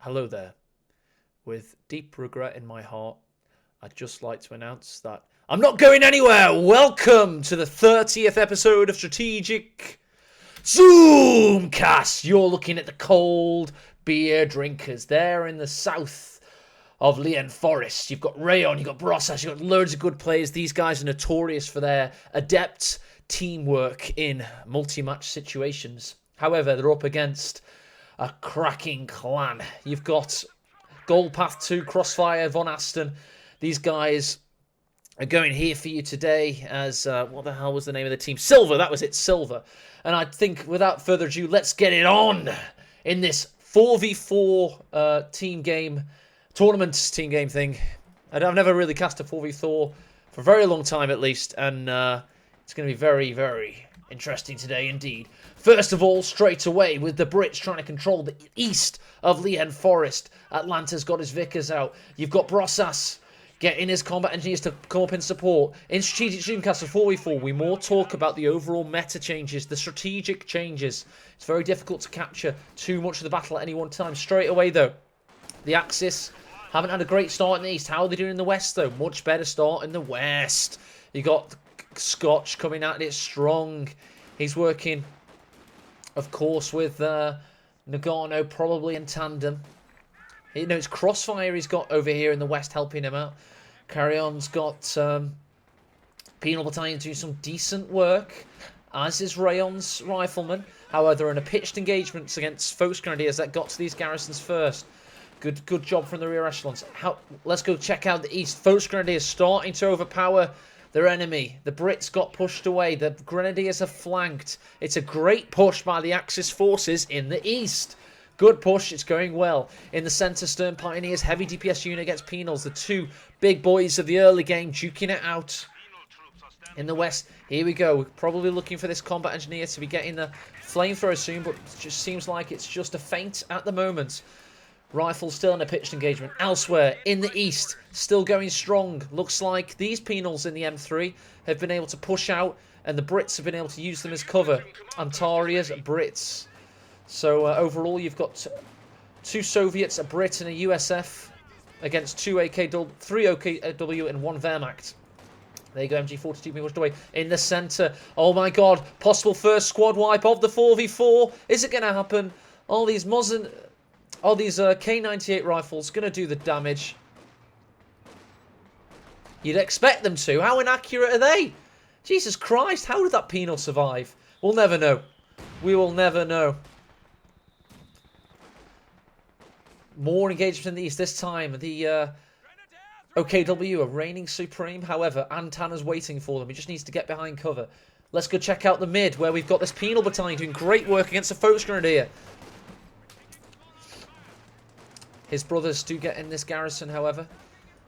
Hello there. With deep regret in my heart, I'd just like to announce that I'm not going anywhere! Welcome to the 30th episode of Strategic Zoomcast! You're looking at the cold beer drinkers there in the south of Leon Forest. You've got Rayon, you've got Brossas, you've got loads of good players. These guys are notorious for their adept teamwork in multi-match situations. However, they're up against a cracking clan. You've got Goldpath 2, Crossfire, Von Aston. These guys are going here for you today as, what the hell was the name of the team? Silver, that was it, Silver. And I think, without further ado, let's get it on in this 4v4 team game, tournament team game thing. I've never really cast a 4v4 for a very long time at least, and it's going to be very, very interesting today indeed. First of all, straight away, with the Brits trying to control the east of Leon Forest. Atlanta's got his Vickers out. You've got Brossas getting his combat engineers to come up in support. In Strategic Zoomcast for 4v4, we more talk about the overall meta changes, the strategic changes. It's very difficult to capture too much of the battle at any one time. Straight away, though, the Axis haven't had a great start in the east. How are they doing in the west, though? Much better start in the west. You got Scotch coming at it strong. He's working, of course, with Nagano probably in tandem. You know, it's Crossfire he's got over here in the west helping him out. Carrion's got Penal Battalion doing some decent work, as is Rayon's Rifleman. However, they're in a pitched engagements against Folks Grenadiers that got to these garrisons first. Good job from the rear echelons. Let's go check out the east. Folks Grenadiers starting to overpower their enemy. The Brits got pushed away. The Grenadiers are flanked. It's a great push by the Axis forces in the east. Good push. It's going well. In the centre, Stern Pioneers, heavy DPS unit against Penals. The two big boys of the early game duking it out. In the west, here we go. We're probably looking for this combat engineer to be getting the flamethrower soon, but it just seems like it's just a feint at the moment. Rifle still in a pitched engagement. Elsewhere, in the east, still going strong. Looks like these Penals in the M3 have been able to push out, and the Brits have been able to use them as cover. Antaria's Brits. So overall, you've got two Soviets, a Brit, and a USF against three OKW, and one Wehrmacht. There you go, MG42 being pushed away. In the centre, oh my god, possible first squad wipe of the 4v4. Is it going to happen? All these K98 rifles going to do the damage. You'd expect them to. How inaccurate are they? Jesus Christ, how did that Penal survive? We'll never know. We will never know. More engagement in the east this time. The OKW are reigning supreme. However, Antenna's waiting for them. He just needs to get behind cover. Let's go check out the mid, where we've got this Penal Battalion doing great work against the Folks Grenadier. His brothers do get in this garrison, however.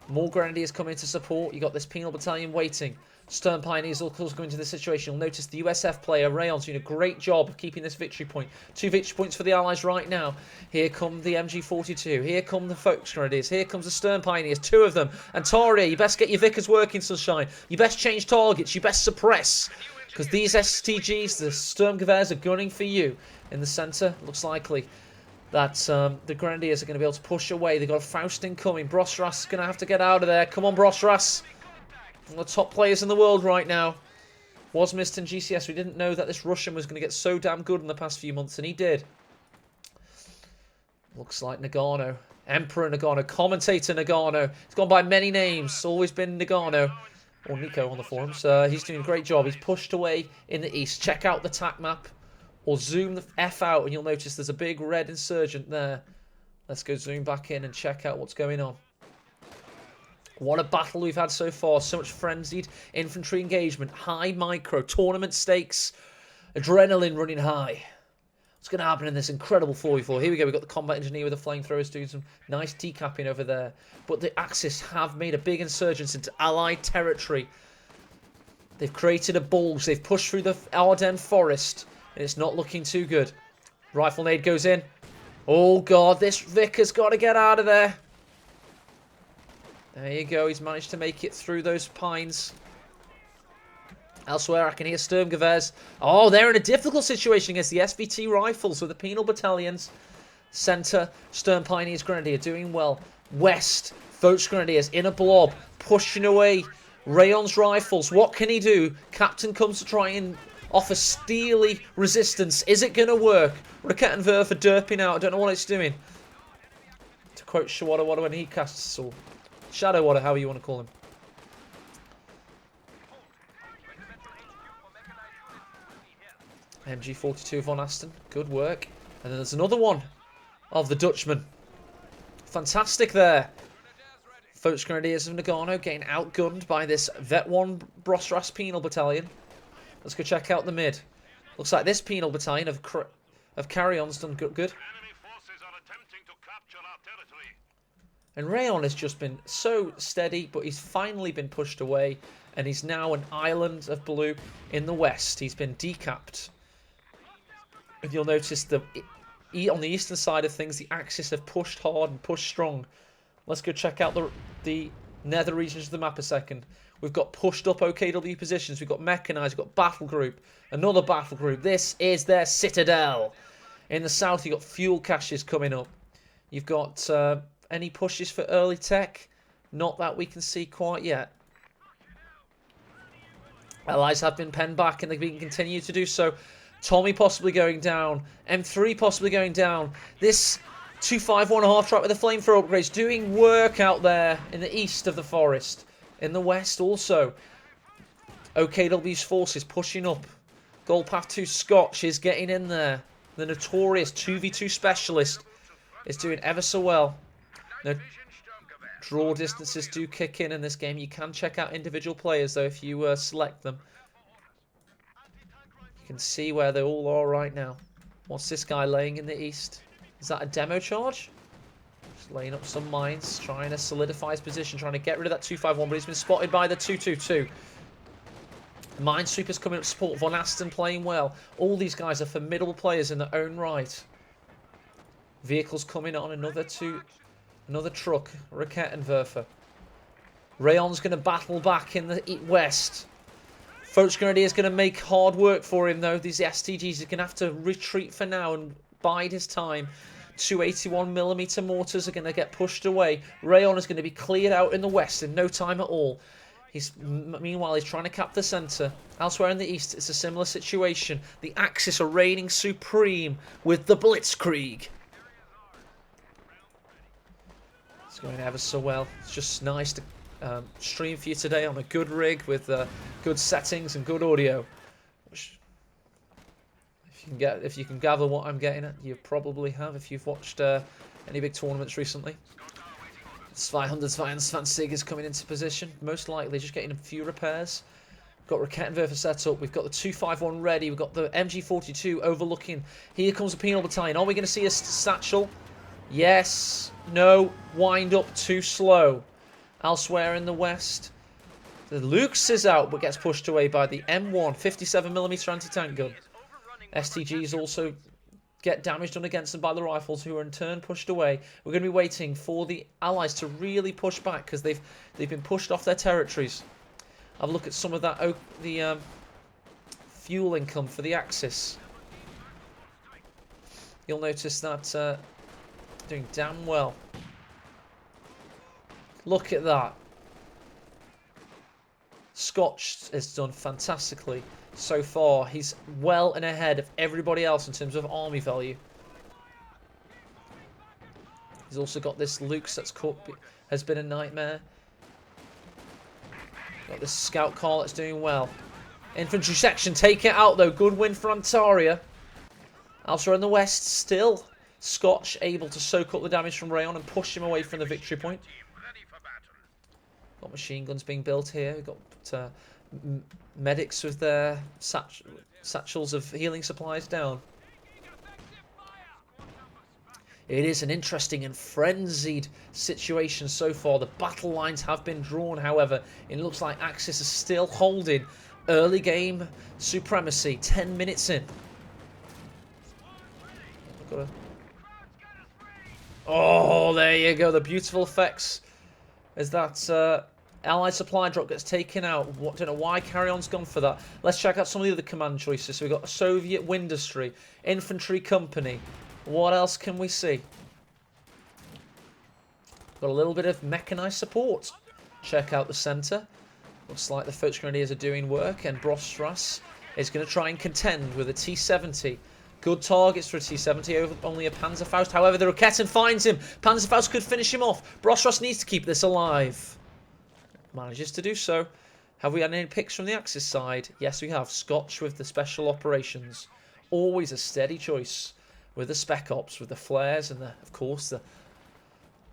More Grenadiers coming to support. You got this Penal Battalion waiting. Stern Pioneers also going into this situation. You'll notice the USF player, Rayon's doing a great job of keeping this victory point. 2 victory points for the Allies right now. Here come the MG42. Here come the Folks Grenadiers. Here comes the Stern Pioneers. 2 of them. And Taria, you best get your Vickers working, Sunshine. You best change targets. You best suppress. Because these STGs, the Sturmgewehrs, are gunning for you. In the centre, looks likely that the Grenadiers are going to be able to push away. They've got Faustin coming. Brossras is going to have to get out of there. Come on, Brossras. One of the top players in the world right now. Was missed in GCS. We didn't know that this Russian was going to get so damn good in the past few months, and he did. Looks like Nagano. Emperor Nagano. Commentator Nagano. He's gone by many names. Always been Nagano. Or Nico on the forums. He's doing a great job. He's pushed away in the east. Check out the TAC map. Or zoom the F out, and you'll notice there's a big red insurgent there. Let's go zoom back in and check out what's going on. What a battle we've had so far. So much frenzied infantry engagement. High micro. Tournament stakes. Adrenaline running high. What's going to happen in this incredible 4v4? Here we go. We've got the combat engineer with the flamethrowers doing some nice decapping over there. But the Axis have made a big insurgence into Allied territory. They've created a bulge. They've pushed through the Ardennes forest. And it's not looking too good. Rifle nade goes in. Oh god, this Vickers got to get out of there. There you go. He's managed to make it through those pines. Elsewhere, I can hear Sturmgewehrs. Oh, they're in a difficult situation against the SVT rifles with the Penal Battalions. Centre, Stern Pioneers Grenadier doing well. West, Votes Grenadiers in a blob, pushing away. Rayon's rifles, what can he do? Captain comes to try and offer steely resistance. Is it going to work? Rakettenwerfer derping out. I don't know what it's doing. To quote Shawada when he casts, or Shadow Wada, however you want to call him. MG42 von Aston, good work. And then there's another one of the Dutchman. Fantastic there. Votes Grenadiers of Nagano getting outgunned by this Vet 1 Brostras Penal Battalion. Let's go check out the mid. Looks like this Penal Battalion of Carry-On's done good. And Rayon has just been so steady, but he's finally been pushed away. And he's now an island of blue in the west. He's been decapped. And you'll notice on the eastern side of things, the Axis have pushed hard and pushed strong. Let's go check out the nether regions of the map a second. We've got pushed up OKW positions. We've got mechanized. We've got battle group. Another battle group. This is their citadel. In the south, you've got fuel caches coming up. You've got any pushes for early tech? Not that we can see quite yet. Allies have been penned back and they've been continue to do so. Tommy possibly going down. M3 possibly going down. This 251 half track with the flamethrower upgrades doing work out there in the east of the forest. In the west also. OKW's forces pushing up. Gold Path 2 Scotch is getting in there. The notorious 2v2 specialist is doing ever so well. Now, draw distances do kick in this game. You can check out individual players though if you select them. You can see where they all are right now. What's this guy laying in the east? Is that a demo charge? Just laying up some mines, trying to solidify his position, trying to get rid of that 251, but he's been spotted by the 222. Minesweeper's coming up to support. Von Aston playing well. All these guys are formidable players in their own right. Vehicles coming on, another truck, Rakettenwerfer. Rayon's going to battle back in the west. Votes Grenadier is going to make hard work for him though. These STGs, he's going to have to retreat for now and bide his time. 281mm mortars are going to get pushed away. Rayon is going to be cleared out in the west in no time at all. Meanwhile, he's trying to cap the centre. Elsewhere in the east, it's a similar situation. The Axis are reigning supreme with the Blitzkrieg. It's going ever so well. It's just nice to stream for you today on a good rig with good settings and good audio. Which, if you can gather what I'm getting at, you probably have if you've watched any big tournaments recently. 222 is coming into position. Most likely just getting a few repairs. We've got Rakettenwerfer set up. We've got the 251 ready. We've got the MG42 overlooking. Here comes the Penal Battalion. Are we going to see a satchel? Yes. No. Wind up too slow. Elsewhere in the west, the Lux is out but gets pushed away by the M1 57mm anti-tank gun. STGs also get damage done against them by the rifles, who are in turn pushed away. We're going to be waiting for the Allies to really push back because they've been pushed off their territories. Have a look at some of that fuel income for the Axis. You'll notice that doing damn well. Look at that. Scotch has done fantastically so far. He's well and ahead of everybody else in terms of army value. He's also got this Lux that's has been a nightmare. Got this scout car that's doing well. Infantry section take it out though. Good win for Antaria. Elsewhere in the west, still Scotch able to soak up the damage from Rayon and push him away from the victory point. Got machine guns being built here. We've got medics with their satchels of healing supplies down. It is an interesting and frenzied situation so far. The battle lines have been drawn, however. It looks like Axis is still holding early game supremacy. 10 minutes in. Oh, there you go. The beautiful effects. As that Allied supply drop gets taken out. Don't know why Carry-On's gone for that. Let's check out some of the other command choices. So we've got Soviet Windustry, Infantry Company. What else can we see? Got a little bit of mechanized support. Check out the centre. Looks like the Volksgrenadiers are doing work, and Brostras is going to try and contend with a T-70. Good targets for a T-70 over only a Panzerfaust. However, the Raketen finds him. Panzerfaust could finish him off. Brostras needs to keep this alive. Manages to do so. Have we had any picks from the Axis side? Yes, we have. Scotch with the special operations. Always a steady choice with the Spec Ops, with the flares, and of course, the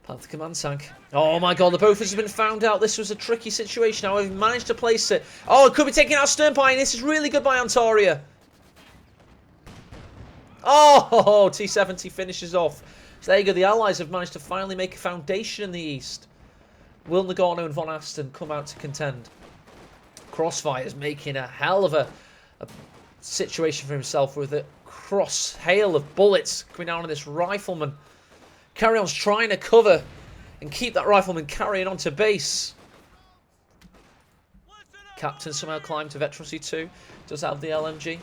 Panther Command Tank. Oh my god, the Bofors has been found out. This was a tricky situation. However, we've managed to place it. Oh, it could be taking out Sternpine. This is really good by Ontaria. Oh, T-70 finishes off. So there you go. The Allies have managed to finally make a foundation in the east. Will Nagano and Von Asten come out to contend? Crossfire is making a hell of a situation for himself with a cross hail of bullets coming down on this rifleman. Carrion's trying to cover and keep that rifleman carrying on to base. Captain somehow climbed to Veterancy 2. Does have the LMG.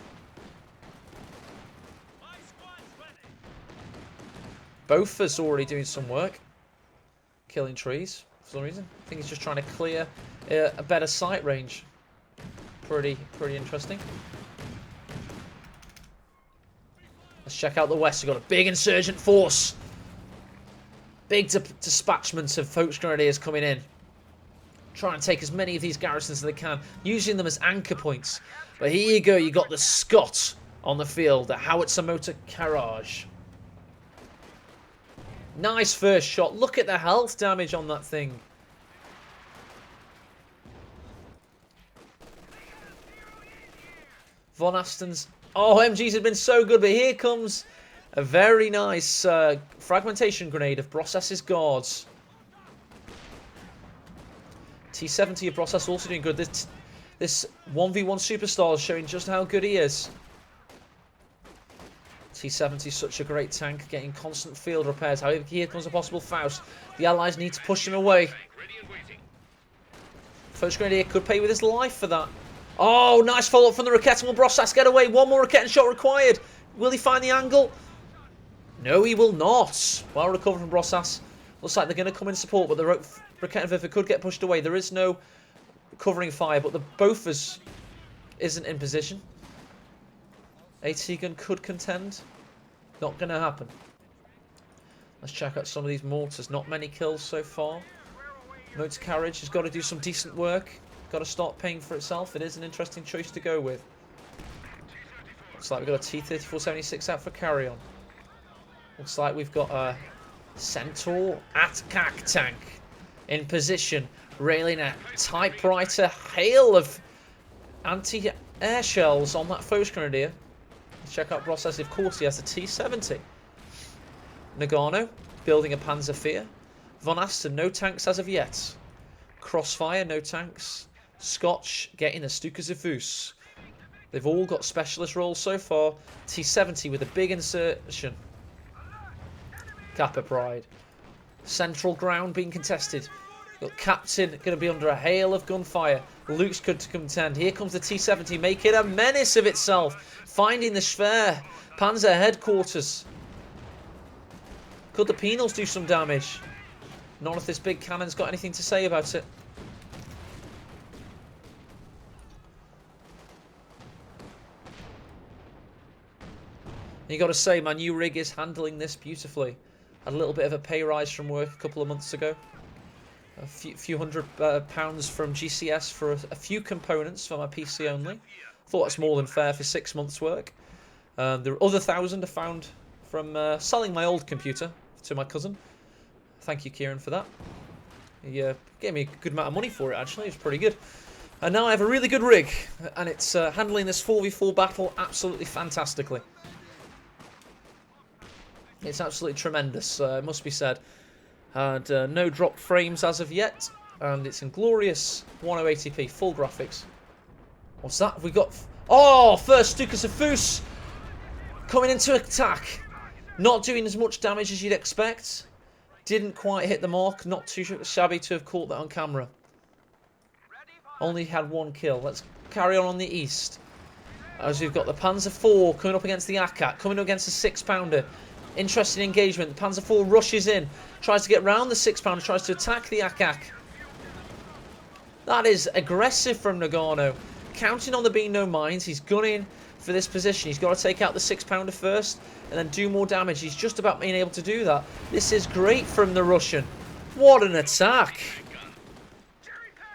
Bofors already doing some work. Killing trees for some reason. I think he's just trying to clear a better sight range. Pretty interesting. Let's check out the west. We've got a big insurgent force. Big dispatchments of Volksgrenadiers coming in. Trying to take as many of these garrisons as they can. Using them as anchor points. But here you go. You got the Scot on the field. The howitzer motor Carrage. Nice first shot. Look at the health damage on that thing. Von Asten's... Oh, MGs have been so good, but here comes a very nice fragmentation grenade of Brossa's guards. T-70 of Brossas also doing good. This 1v1 superstar is showing just how good he is. T-70 is such a great tank, getting constant field repairs. However, here comes a possible Faust. The Allies need to push him away. Volksgrenadier could pay with his life for that. Oh, nice follow-up from the Raketen. Will Brossas get away? One more Raketen shot required. Will he find the angle? No, he will not. Well recovered from Brossas. Looks like they're going to come in support, but the Raketen could get pushed away. There is no covering fire, but the Bofors isn't in position. AT gun could contend. Not going to happen. Let's check out some of these mortars. Not many kills so far. Motor carriage has got to do some decent work. Got to start paying for itself. It is an interesting choice to go with. Looks like we've got a T-34-76 out for carry-on. Looks like we've got a Centaur ATCAC tank in position, railing a typewriter hail of anti-air shells on that Volksgrenadier. Let's check out Brossas. Of course, he has the T-70. Nagano building a Panzerfahr. Von Asten, no tanks as of yet. Crossfire, no tanks. Scotch getting the Stuka-Zafus. They've all got specialist roles so far. T-70 with a big insertion. Kappa Pride. Central ground being contested. Got Captain going to be under a hail of gunfire. Luke's good to contend. Here comes the T-70 making a menace of itself. Finding the Schwer. Panzer headquarters. Could the Penals do some damage? None of this big cannon's got anything to say about it. You got to say, my new rig is handling this beautifully. Had a little bit of a pay rise from work a couple of months ago. A few hundred pounds from GCS for a few components for my PC only. Thought that's more than fair for 6 months' work. The other 1,000 I found from selling my old computer to my cousin. Thank you, Kieran, for that. He gave me a good amount of money for it, actually. It was pretty good. And now I have a really good rig, and it's handling this 4v4 battle absolutely fantastically. It's absolutely tremendous, it must be said. And no dropped frames as of yet, and it's in glorious 1080p, full graphics. What's that? We got... Oh, first Stuka-Zafus coming into attack. Not doing as much damage as you'd expect. Didn't quite hit the mark. Not too shabby to have caught that on camera. Only had one kill. Let's carry on the east. As we've got the Panzer IV coming up against the ACAT. Coming up against the 6-pounder. Interesting engagement. The Panzer IV rushes in. Tries to get round the 6-pounder. Tries to attack the Akak. That is aggressive from Nagano. Counting on there being no mines. He's gunning for this position. He's got to take out the 6-pounder first. And then do more damage. He's just about being able to do that. This is great from the Russian. What an attack.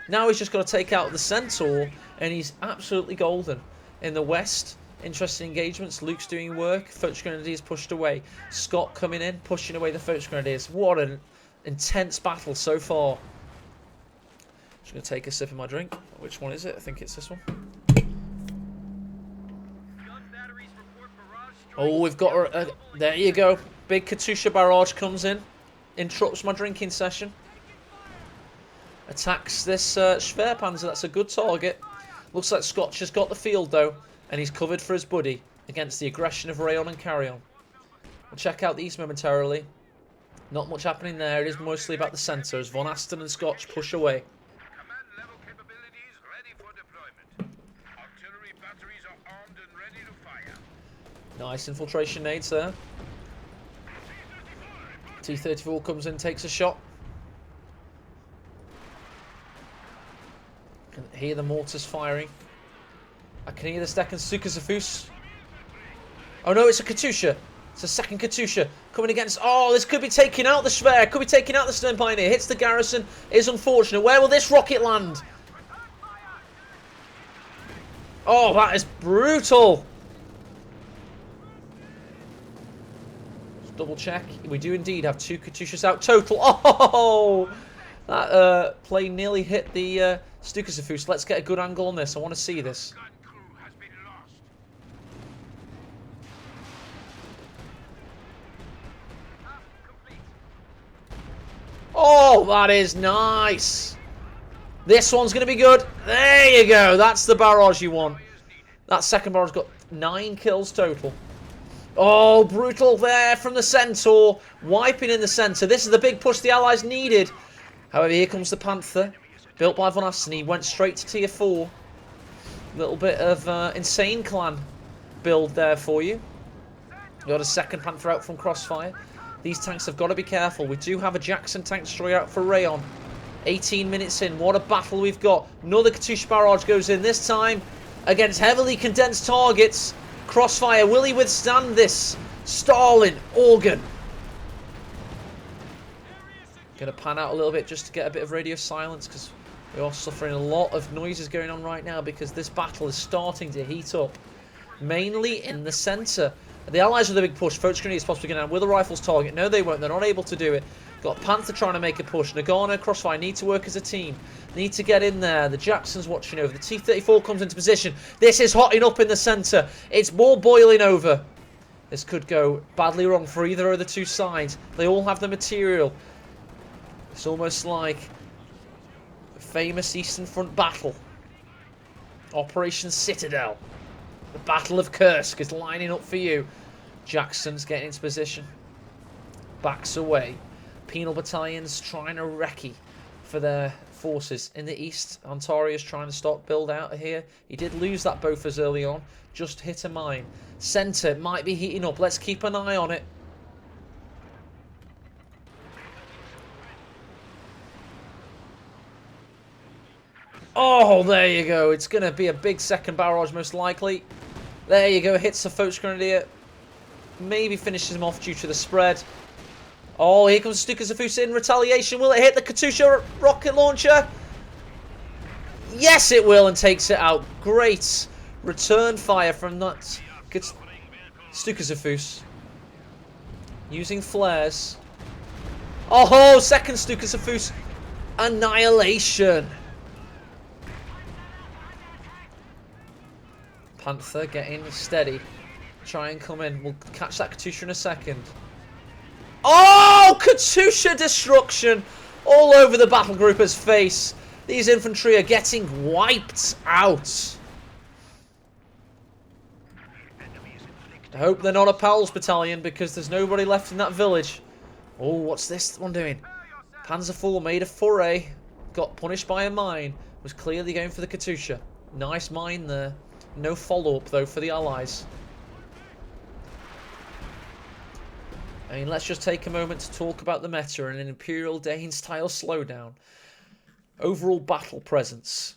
Now he's just got to take out the Centaur. And he's absolutely golden. In the west, interesting engagements. Luke's doing work. Foch Grenadiers pushed away. Scott coming in, pushing away the Foch Grenadiers. What an intense battle so far. Just going to take a sip of my drink. Which one is it? I think it's this one. Oh, we've got a there you go. Big Katusha barrage comes in. Interrupts my drinking session. Attacks this Schwerpanzer. That's a good target. Looks like Scotch has got the field, though. And he's covered for his buddy against the aggression of Rayon and Carrion. We'll check out these momentarily. Not much happening there. It is mostly about the centre as Von Aston and Scotch push away. Nice infiltration nades there. T-34 comes in, takes a shot. I can hear the mortars firing. I can hear the second Sukasafus. Oh no, it's a Katusha. It's a second Katusha coming against. Oh, this could be taking out the Schwer. Could be taking out the Stern Pioneer. Hits the garrison. Is unfortunate. Where will this rocket land? Oh, that is brutal. Double check. We do indeed have 2 Katushas out total. Oh! That plane nearly hit the Stukasafus. Let's get a good angle on this. I want to see this. Oh, that is nice. This one's going to be good. There you go. That's the barrage you want. That second barrage got 9 kills total. Oh, brutal there from the Centaur. Wiping in the centre. This is the big push the Allies needed. However, here comes the Panther. Built by Von Aston. He went straight to tier 4. Little bit of insane clan build there for you. Got a second Panther out from Crossfire. These tanks have got to be careful. We do have a Jackson tank destroyer out for Rayon. 18 minutes in. What a battle we've got. Another Katusha barrage goes in. This time against heavily condensed targets. Crossfire, will he withstand this? Stalin, Organ. Going to pan out a little bit just to get a bit of radio silence because we are suffering a lot of noises going on right now because this battle is starting to heat up. Mainly in the centre. The Allies with a big push. Foch Grenadiers possibly going down. Will the rifles target? No, they won't. They're not able to do it. Got Panther trying to make a push. Nagano, Crossfire need to work as a team. Need to get in there. The Jackson's watching over. The T-34 comes into position. This is hotting up in the centre. It's more boiling over. This could go badly wrong for either of the two sides. They all have the material. It's almost like a famous Eastern Front battle. Operation Citadel. The Battle of Kursk is lining up for you. Jackson's getting into position. Backs away. Penal battalions trying to recce for their forces. In the east, Ontaria's trying to start build out of here. He did lose that Bofors early on. Just hit a mine. Centre might be heating up. Let's keep an eye on it. Oh, there you go. It's going to be a big second barrage most likely. There you go. Hits the Foch Grenadier. Maybe finishes him off due to the spread. Oh, here comes Stukasafus in retaliation. Will it hit the Katusha rocket launcher? Yes, it will, and takes it out. Great return fire from that Stukasafus. Using flares. Oh, second Stukasafus. Annihilation. Panther getting steady. Try and come in. We'll catch that Katusha in a second. Oh, Katusha destruction all over the battle grouper's face. These infantry are getting wiped out. I hope they're not a Pals battalion because there's nobody left in that village. Oh, what's this one doing? Panzer IV made a foray. Got punished by a mine. Was clearly going for the Katusha. Nice mine there. No follow-up though for the Allies. I mean, let's just take a moment to talk about the meta and an Imperial Dane style slowdown. Overall battle presence.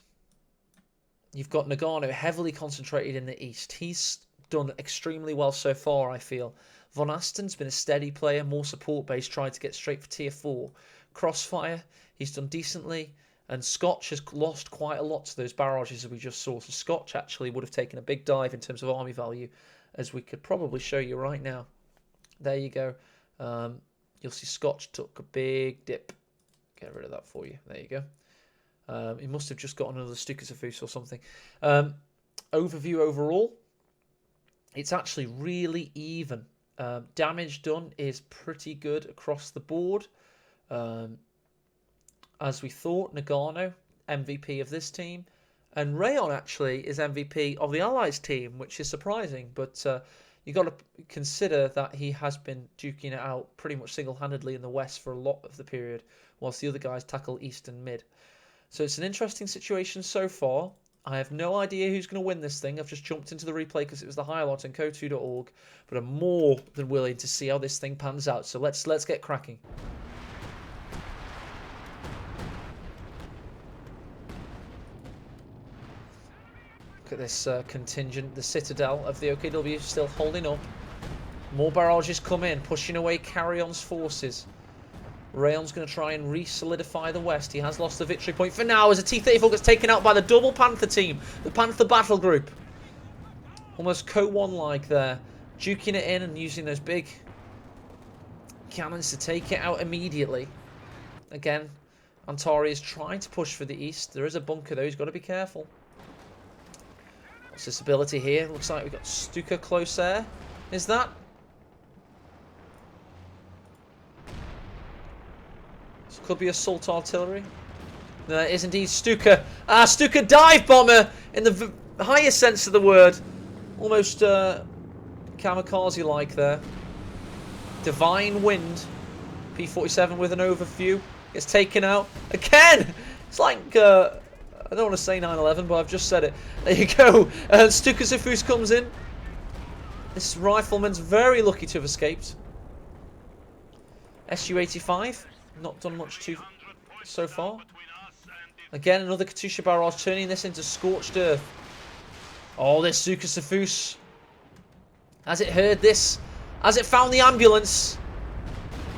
You've got Nagano heavily concentrated in the east. He's done extremely well so far, I feel. Von Asten's been a steady player, more support based, tried to get straight for tier 4. Crossfire, he's done decently. And Scotch has lost quite a lot to those barrages as we just saw. So Scotch actually would have taken a big dive in terms of army value, as we could probably show you right now. There you go. You'll see Scotch took a big dip. Get rid of that for you. There you go. He must have just got another Stukasafus or something. Overview overall, it's actually really even. Damage done is pretty good across the board. As we thought, Nagano, MVP of this team. And Rayon actually is MVP of the Allies team, which is surprising. But you got to consider that he has been duking it out pretty much single-handedly in the West for a lot of the period, whilst the other guys tackle East and Mid. So it's an interesting situation so far. I have no idea who's going to win this thing. I've just jumped into the replay because it was the highlight on Kotu.org. But I'm more than willing to see how this thing pans out. So let's get cracking. Look at this contingent. The Citadel of the OKW still holding up. More barrages come in, pushing away Carrion's forces. Rayon's going to try and re-solidify the West. He has lost the victory point for now as a T-34 gets taken out by the double Panther team. The Panther battle group. Almost Co-1-like there. Duking it in and using those big cannons to take it out immediately. Again, Antari is trying to push for the East. There is a bunker though, he's got to be careful. What's this ability here? Looks like we've got Stuka close air. Is that? This could be assault artillery. No, it is indeed Stuka. Ah, Stuka dive bomber in the highest sense of the word. Almost kamikaze-like there. Divine Wind. P-47 with an overview. Gets taken out. Again! It's like, I don't want to say 9/11, but I've just said it. There you go. Stukasafus comes in. This rifleman's very lucky to have escaped. Su-85. Not done much so far. Again, another Katusha barrage, turning this into scorched earth. Oh, this Stukasafus. Has it heard this? Has it found the ambulance?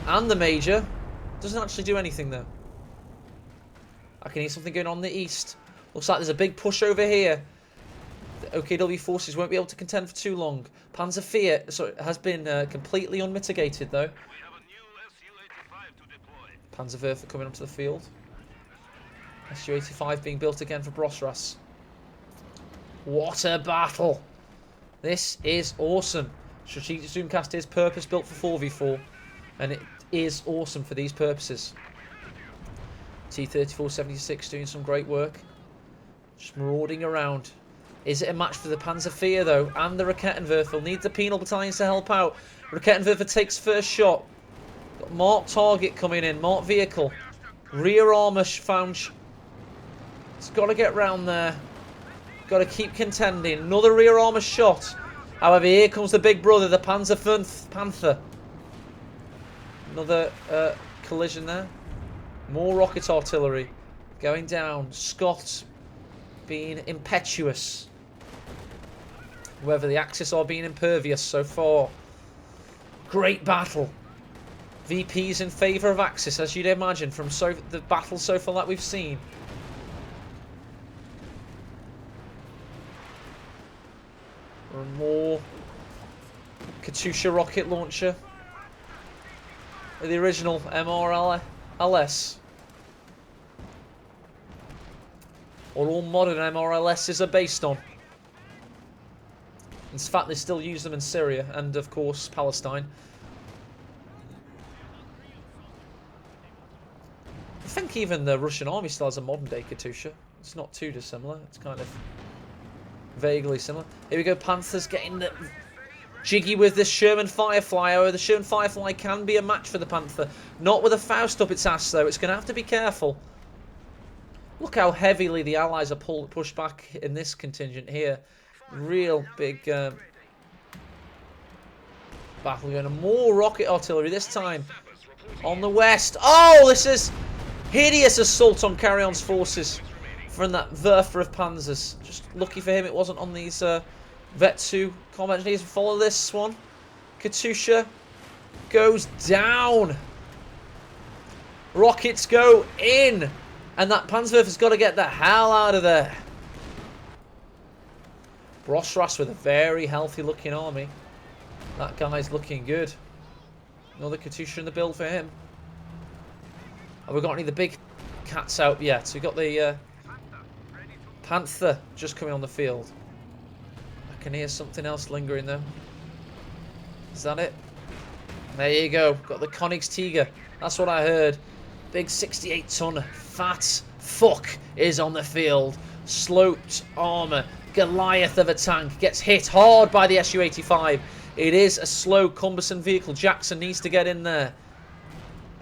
And the major. Doesn't actually do anything, though. I can hear something going on in the east. Looks like there's a big push over here. The OKW forces won't be able to contend for too long. Panzer Fiat has been completely unmitigated, though. Panzerwerfer coming onto the field. Su-85 being built again for Brosras. What a battle! This is awesome. Strategic Zoomcast is purpose-built for 4v4. And it is awesome for these purposes. T-34-76 doing some great work. Just marauding around. Is it a match for the Panzerfier, though? And the Rakettenwerfer. Need the penal battalions to help out. Rakettenwerfer takes first shot. Got marked target coming in. Marked vehicle. Rear armour found. It's got to get round there. Got to keep contending. Another rear armour shot. However, here comes the big brother, the Panther. Another collision there. More rocket artillery going down. Scott being impetuous. Whether the Axis are being impervious so far. Great battle. VP's in favour of Axis, as you'd imagine from the battle so far that we've seen. More Katusha rocket launcher. The original MRLS. Or all modern MRLSs are based on. In fact, they still use them in Syria and, of course, Palestine. I think even the Russian army still has a modern-day Katusha. It's not too dissimilar. It's kind of vaguely similar. Here we go, Panthers getting the jiggy with this Sherman Firefly. However, the Sherman Firefly can be a match for the Panther. Not with a Faust up its ass, though. It's going to have to be careful. Look how heavily the Allies are pushed back in this contingent here. Real big Battle going on. More rocket artillery this time on the west. Oh, this is hideous assault on Carry-On's forces from that Werfer of Panzers. Just lucky for him it wasn't on these Vet 2 combat engineers. Follow this one. Katusha goes down. Rockets go in. And that Panzerwerfer's got to get the hell out of there. Brosras with a very healthy looking army. That guy's looking good. Another Katusha in the build for him. Have we got any of the big cats out yet? So we've got the Panther just coming on the field. I can hear something else lingering though. Is that it? There you go. Got the Königstiger. That's what I heard. Big 68-ton fat fuck is on the field. Sloped armour. Goliath of a tank. Gets hit hard by the Su-85. It is a slow, cumbersome vehicle. Jackson needs to get in there.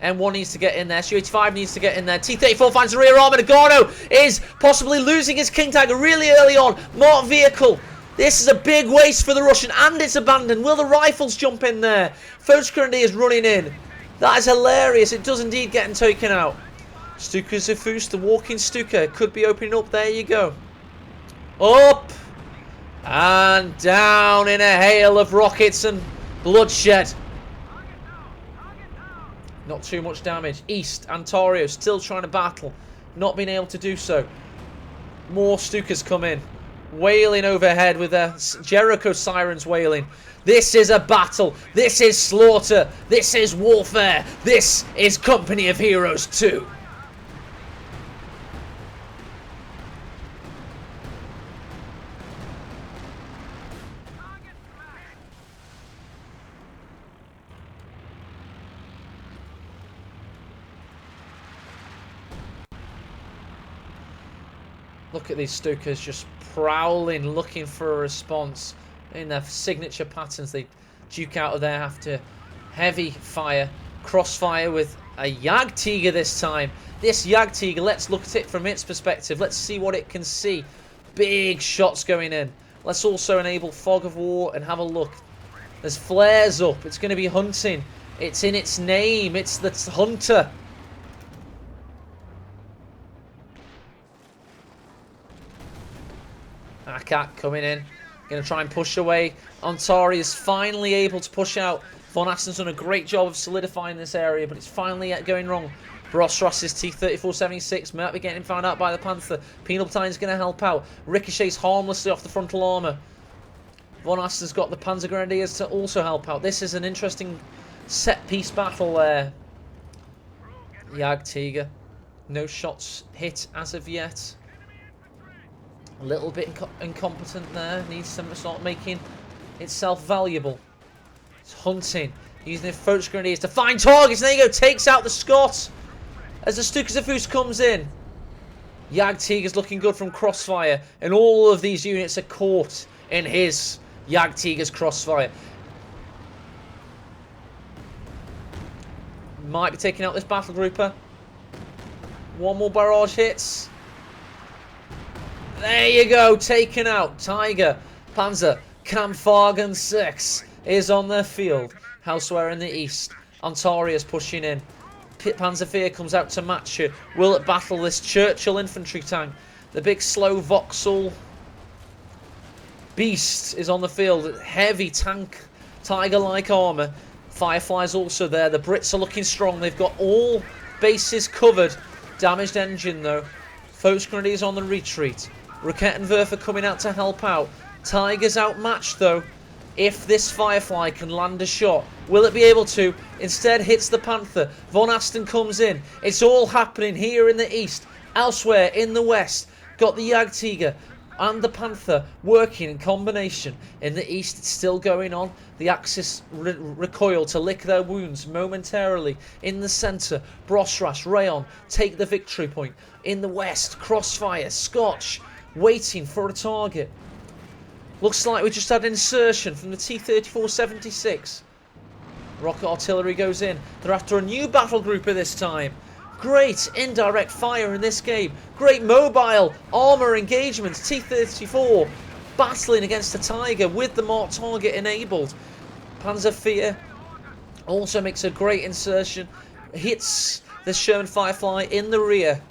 M1 needs to get in there. Su-85 needs to get in there. T-34 finds the rear arm. And Nagano is possibly losing his King Tiger really early on. Marked vehicle. This is a big waste for the Russian. And it's abandoned. Will the rifles jump in there? Volksgrenadier is running in. That is hilarious. It does indeed get him taken out. Stuka Zafus, the walking Stuka, could be opening up. There you go. Up. And down in a hail of rockets and bloodshed. Not too much damage. East, Ontario still trying to battle. Not being able to do so. More Stukas come in. Wailing overhead with their Jericho sirens wailing. This is a battle. This is slaughter. This is warfare. This is Company of Heroes 2. Look at these Stukas just prowling, looking for a response in their signature patterns. They duke out of there after heavy fire, crossfire with a Jagdtiger this time. This Jagdtiger, let's look at it from its perspective. Let's see what it can see. Big shots going in. Let's also enable Fog of War and have a look. There's flares up. It's going to be hunting. It's in its name. It's the hunter. Akat coming in. Going to try and push away. Ontari is finally able to push out. Von Asten's done a great job of solidifying this area, but it's finally going wrong. Brosras's T-34-76 might be getting found out by the Panther. Penal Battalion's going to help out. Ricochets harmlessly off the frontal armour. Von Asten's got the Panzer Grenadiers to also help out. This is an interesting set-piece battle there. Jagdtiger. No shots hit as of yet. A little bit incompetent there. Needs to start making itself valuable. It's hunting. Using the approach grenadiers to find targets. And there you go. Takes out the Scot. As the Stuka Zafus comes in. Jagdtiger's looking good from crossfire. And all of these units are caught in his Jagdtiger's crossfire. Might be taking out this battle grouper. One more barrage hits. There you go, taken out. Tiger, Panzer, Kampfwagen 6 is on the field. Elsewhere in the east, Ontaria's pushing in. Panzerveer comes out to match it. Will it battle this Churchill infantry tank? The big slow Vauxhall Beast is on the field. Heavy tank, Tiger-like armour. Firefly's also there. The Brits are looking strong. They've got all bases covered. Damaged engine though. Volksgrenadiers on the retreat. Rakettenwerfer coming out to help out. Tiger's outmatched though. If this Firefly can land a shot, will it be able to? Instead hits the Panther. Von Asten comes in. It's all happening here in the east. Elsewhere in the west, got the Jagdtiger and the Panther working in combination. In the east, it's still going on. The Axis recoil to lick their wounds momentarily. In the centre, Brosras, Rayon take the victory point. In the west, Crossfire, Scotch waiting for a target. Looks like we just had an insertion from the T-34-76. Rocket artillery goes in. They're after a new battle grouper this time. Great indirect fire in this game. Great mobile armour engagements. T-34 battling against the Tiger with the marked target enabled. Panzerfear also makes a great insertion. Hits the Sherman Firefly in the rear.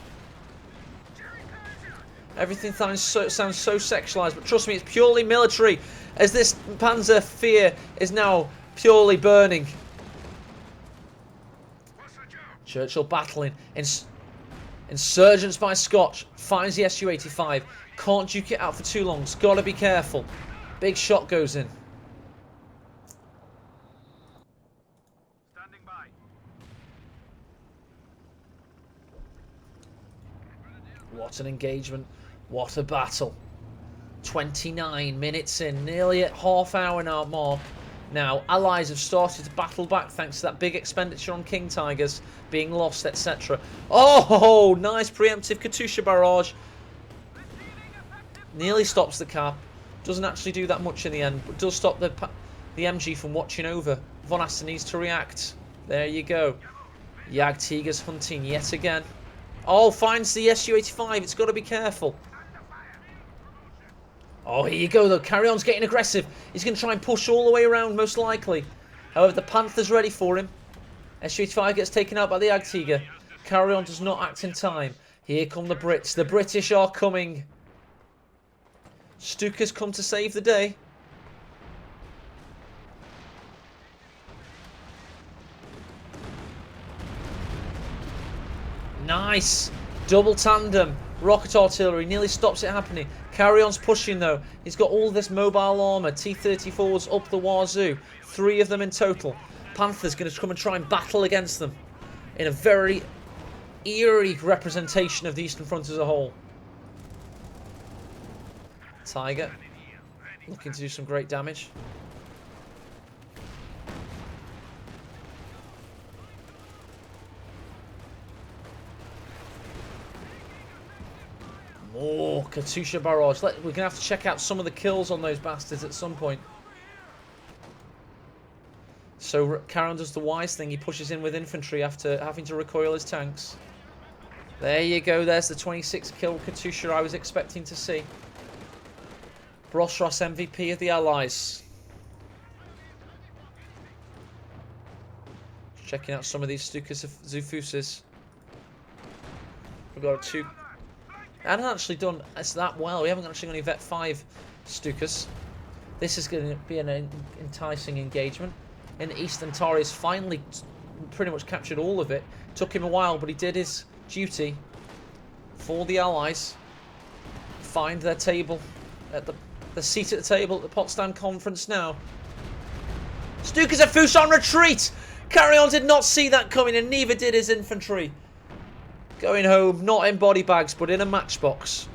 Everything sounds so sexualized, but trust me, it's purely military, as this Panzerfear is now purely burning. Churchill battling. Insurgents by Scotch. Finds the Su-85. Can't duke it out for too long. It's got to be careful. Big shot goes in. Standing by. What an engagement. What a battle. 29 minutes in. Nearly at half hour now mark. Now, Allies have started to battle back thanks to that big expenditure on King Tigers being lost, etc. Oh, nice preemptive Katusha barrage. Nearly stops the cap. Doesn't actually do that much in the end, but does stop the MG from watching over. Von Asten needs to react. There you go. Jagdtiger's hunting yet again. Oh, finds the Su-85. It's got to be careful. Oh, here you go, though. Carry-on's getting aggressive. He's going to try and push all the way around, most likely. However, the Panther's ready for him. Su-85 gets taken out by the Jagdtiger. Carry-on does not act in time. Here come the Brits. The British are coming. Stuka's come to save the day. Nice. Double tandem. Rocket artillery nearly stops it happening. Carry-on's pushing though. He's got all this mobile armour. T-34s up the wazoo. 3 of them in total. Panther's going to come and try and battle against them in a very eerie representation of the Eastern Front as a whole. Tiger looking to do some great damage. More Katusha barrage. We're going to have to check out some of the kills on those bastards at some point. So Karen does the wise thing. He pushes in with infantry after having to recoil his tanks. There you go. There's the 26 kill Katusha I was expecting to see. Brosros MVP of the Allies. Checking out some of these Stuka Zufuses. We've got 2... I haven't actually done that well. We haven't actually got any Vet 5 Stukas. This is going to be an enticing engagement. In the East, Antarius finally pretty much captured all of it. Took him a while, but he did his duty for the Allies. Find their table at the seat at the table at the Potsdam Conference now. Stuka Zefus on retreat! Carry-on did not see that coming, and neither did his infantry. Going home, not in body bags, but in a matchbox.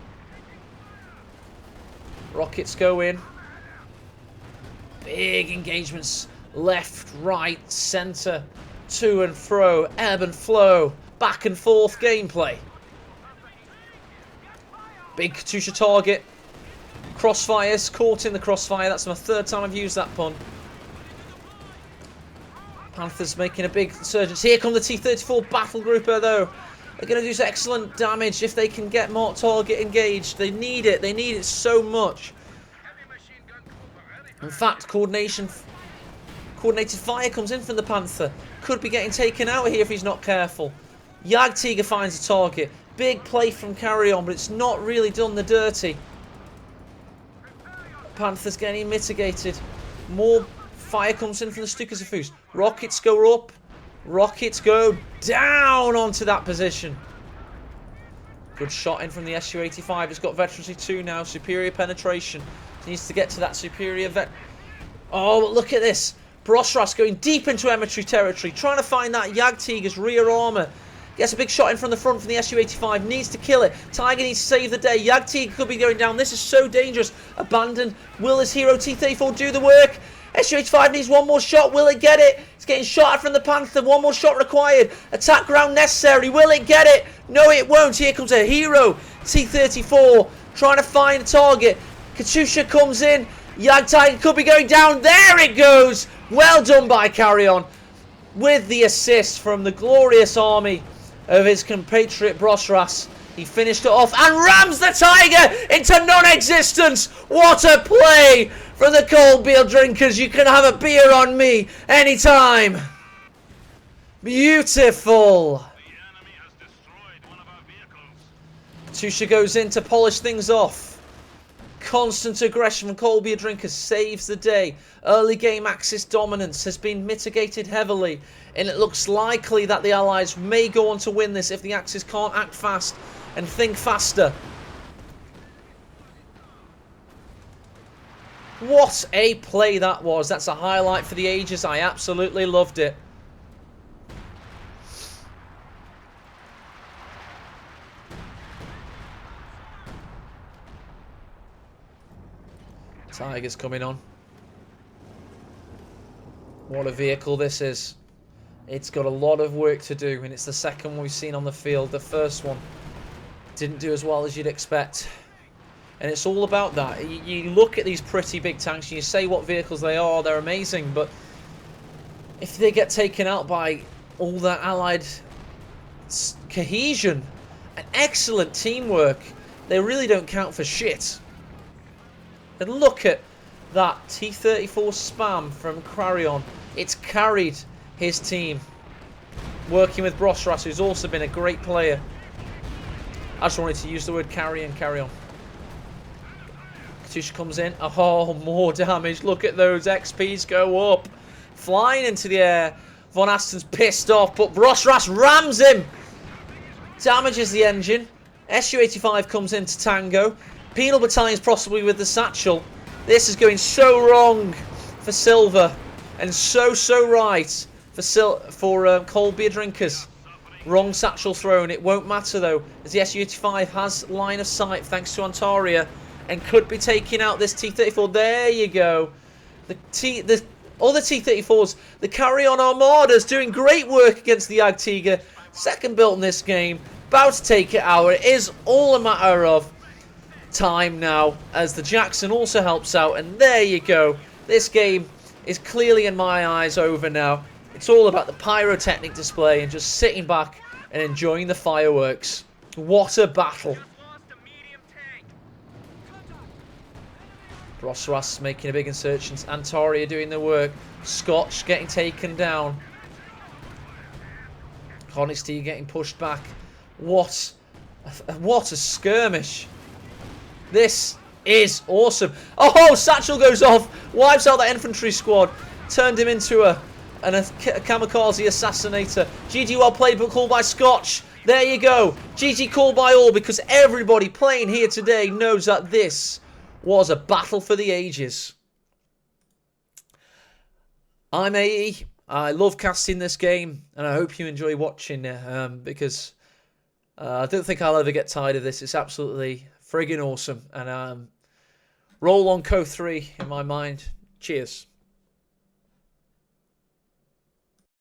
Rockets go in. Big engagements. Left, right, centre. To and fro. Ebb and flow. Back and forth gameplay. Big Katusha target. Crossfires. Caught in the crossfire. That's my 3rd time I've used that pun. Panthers making a big insurgence. Here come the T-34 battle grouper though. They're going to do excellent damage if they can get more target engaged. They need it. They need it so much. In fact, coordinated fire comes in from the Panther. Could be getting taken out here if he's not careful. Jagdtiger finds a target. Big play from Carry-on, but it's not really done the dirty. Panther's getting mitigated. More fire comes in from the Stuka Zefus. Rockets go up. Rockets go down onto that position. Good shot in from the Su-85. It's got veterancy 2 now. Superior penetration. He needs to get to that superior vet. Oh, look at this. Brosros going deep into Emmetry territory. Trying to find that Jagdtiger's rear armour. Gets a big shot in from the front from the Su-85. Needs to kill it. Tiger needs to save the day. Jagdtiger could be going down. This is so dangerous. Abandoned. Will his hero T-34 do the work? Su-85 needs one more shot. Will it get it? It's getting shot at from the Panther. One more shot required. Attack ground necessary. Will it get it? No, it won't. Here comes a hero. T-34 trying to find a target. Katusha comes in. Jagdtiger could be going down. There it goes. Well done by Carry-on. With the assist from the glorious army of his compatriot Brosras. He finished it off and rams the Tiger into non-existence. What a play from the cold beer drinkers. You can have a beer on me anytime. Beautiful. Katusha goes in to polish things off. Constant aggression from cold beer drinkers saves the day. Early game Axis dominance has been mitigated heavily, and it looks likely that the Allies may go on to win this if the Axis can't act fast and think faster. What a play that was. That's a highlight for the ages. I absolutely loved it. Tiger's coming on. What a vehicle this is. It's got a lot of work to do, and it's the second one we've seen on the field. The first one didn't do as well as you'd expect. And it's all about that. You look at these pretty big tanks and you say what vehicles they are, they're amazing, but if they get taken out by all that allied cohesion and excellent teamwork, they really don't count for shit. And look at that T-34 spam from Clarion. It's carried his team. Working with Brosras, who's also been a great player. I just wanted to use the word carry and carry on. Katusha comes in. Oh, more damage. Look at those XPs go up. Flying into the air. Von Asten's pissed off, but Brosras rams him. Damages the engine. Su-85 comes into tango. Penal Battalion's possibly with the satchel. This is going so wrong for Silver, and so right for cold beer drinkers. Wrong satchel thrown. It won't matter though, as the Su-85 has line of sight thanks to Ontaria, and could be taking out this T-34. There you go. The other T-34s, the Carry-On Armadas, doing great work against the Jagdtiger. Second built in this game, about to take it out. It is all a matter of time now, as the Jackson also helps out, and there you go. This game is clearly in my eyes over now. It's all about the pyrotechnic display and just sitting back and enjoying the fireworks. What a battle. Brosras making a big insurgence. Antaria doing the work. Scotch getting taken down. Honesty getting pushed back. What a skirmish. This is awesome. Oh, Satchel goes off. Wipes out that infantry squad. Turned him into a kamikaze assassinator. GG well played, but called by Scotch. There you go. GG called by all, because everybody playing here today knows that this was a battle for the ages. I'm AE. I love casting this game, and I hope you enjoy watching it, because I don't think I'll ever get tired of this. It's absolutely friggin' awesome. And roll on Co 3 in my mind. Cheers.